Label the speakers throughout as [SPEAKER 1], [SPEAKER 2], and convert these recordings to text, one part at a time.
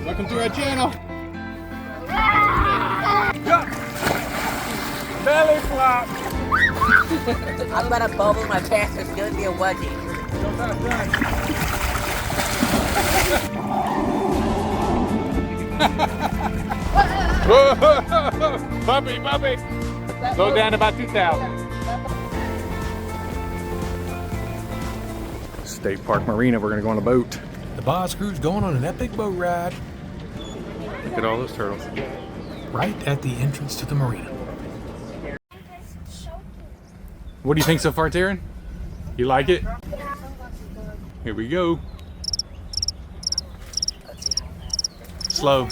[SPEAKER 1] Welcome to our channel. Belly flop.
[SPEAKER 2] I'm gonna bubble my chest. It's gonna be a wedgie.
[SPEAKER 1] Bumpy, bumpy. Slow down to about 2,000. State Park Marina. We're gonna go on a boat.
[SPEAKER 3] The Bozz Crew's going on an epic boat ride
[SPEAKER 1] Look at all those turtles.
[SPEAKER 3] right at the entrance to the marina.
[SPEAKER 1] What do you think so far, Taryn? You like it? Here we go. Slow.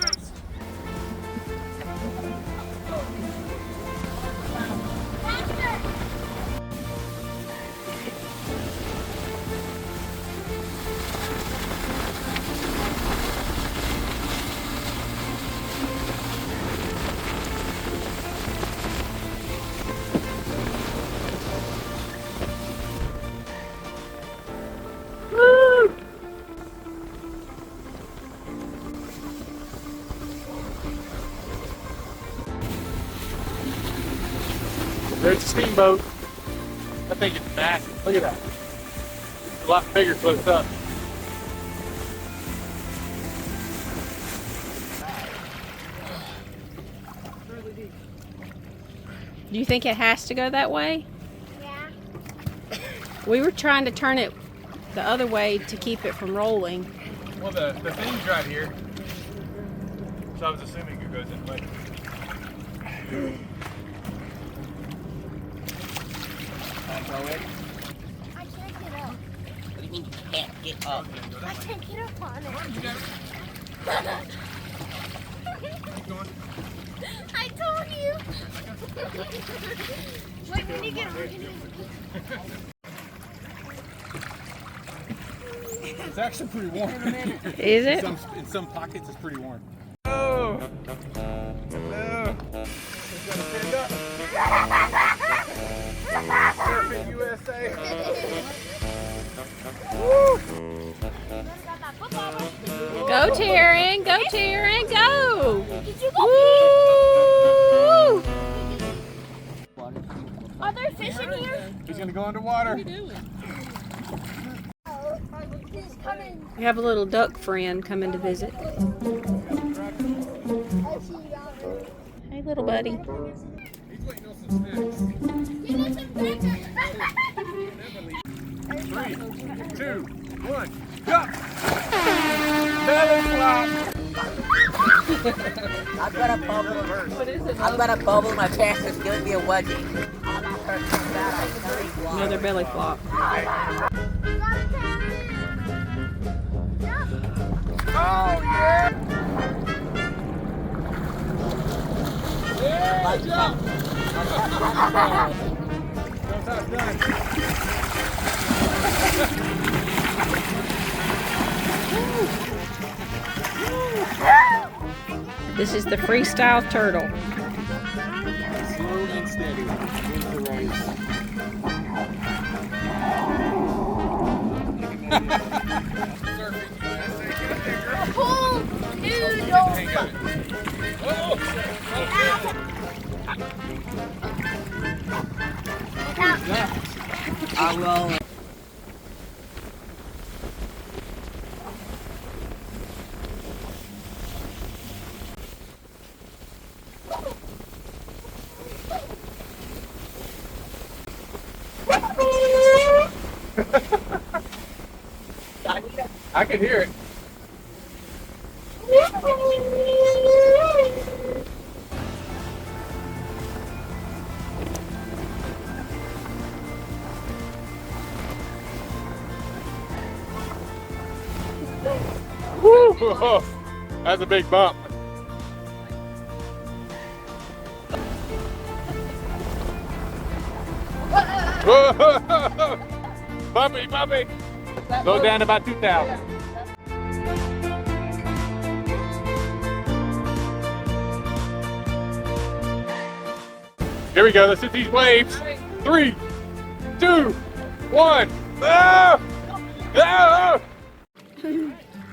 [SPEAKER 1] There's a steamboat. That thing is massive. Look at that. It's a lot bigger close up.
[SPEAKER 4] Do you think it has to go that way?
[SPEAKER 5] Yeah.
[SPEAKER 4] We were trying to turn it the other way to keep it from rolling.
[SPEAKER 1] Well, the thing's right here. So I was assuming it goes in way.
[SPEAKER 2] Wanna go in?
[SPEAKER 5] I can't get up.
[SPEAKER 2] What do you mean you can't get up?
[SPEAKER 5] I can't get up on it.
[SPEAKER 1] Keep going.
[SPEAKER 5] I told you. Wait, when you get over
[SPEAKER 1] It's actually pretty warm.
[SPEAKER 4] Is it?
[SPEAKER 1] In some pockets, it's pretty warm. Oh! Hello! Just gotta stand up. Surfing USA! Woo!
[SPEAKER 4] Go, Taryn! Go, Taryn! Go!
[SPEAKER 5] Did you go
[SPEAKER 4] Woo!
[SPEAKER 5] pee? Are there fish in here?
[SPEAKER 1] He's gonna go underwater.
[SPEAKER 5] He's coming.
[SPEAKER 4] We have a little duck friend coming to visit.
[SPEAKER 5] I see you down there.
[SPEAKER 4] Hey, little buddy.
[SPEAKER 1] He's waiting on some snacks.
[SPEAKER 5] You want some fish?
[SPEAKER 1] 3, 2, 1, jump! Belly flop!
[SPEAKER 2] I'm gonna bubble. I'm gonna bubble my chest. It's gonna be a wedgie.
[SPEAKER 4] Another belly flop.
[SPEAKER 1] Oh, yeah! Yeah, jump! That's how it's done.
[SPEAKER 4] This is the freestyle turtle.
[SPEAKER 1] Slow and steady wins the race. Surfing USA, get up there, girl.
[SPEAKER 5] Pull noodle.
[SPEAKER 1] Hang on. Oh!
[SPEAKER 2] I will.
[SPEAKER 1] I can hear it. Woo! That's a big bump. Bumpy, bumpy. Slow down to about 2,000. Here we go. Let's hit these waves. 3, 2, 1. Ah! Ah!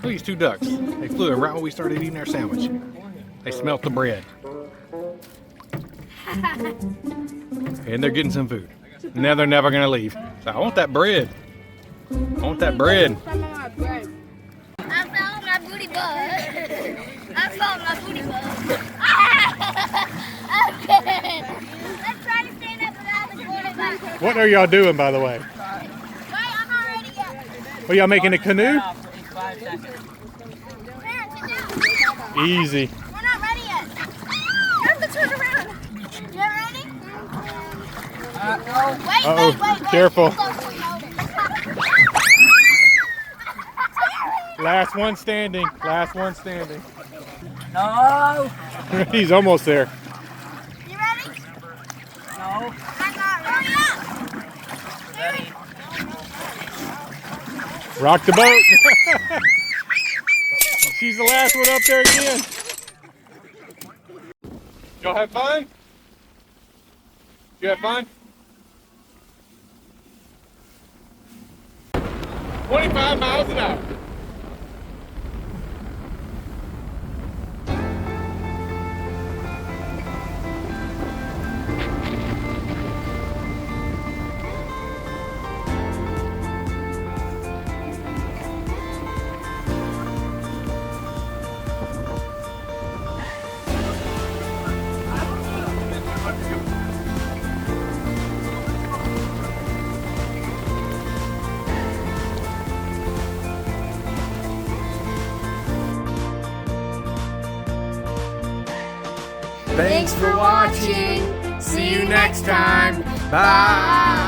[SPEAKER 3] Look at these two ducks. They flew in right when we started eating our sandwich. They smelt the bread. And they're getting some food. Now they're never gonna leave. So I want that bread. I want that bread.
[SPEAKER 5] I found my booty bug. I found my booty bug. Okay. Let's try to stand up without the quarterback.
[SPEAKER 1] What are y'all doing, by the way?
[SPEAKER 5] Wait, I'm not ready yet.
[SPEAKER 1] Are y'all making a canoe?
[SPEAKER 5] Parents, sit down.
[SPEAKER 1] Easy.
[SPEAKER 5] We're not ready yet. You have to turn around. You ready? No. Wait,
[SPEAKER 1] Uh-oh.
[SPEAKER 5] wait.
[SPEAKER 1] Careful.
[SPEAKER 5] Go, hold it.
[SPEAKER 1] Last one standing. Last one standing.
[SPEAKER 2] No.
[SPEAKER 1] He's almost there.
[SPEAKER 5] You ready?
[SPEAKER 2] No.
[SPEAKER 5] I'm not ready. Hurry up.
[SPEAKER 1] Rock the boat. She's the last one up there again. Y'all have fun? You have fun? 25 miles an hour.
[SPEAKER 3] Thanks for watching. See you next time. Bye.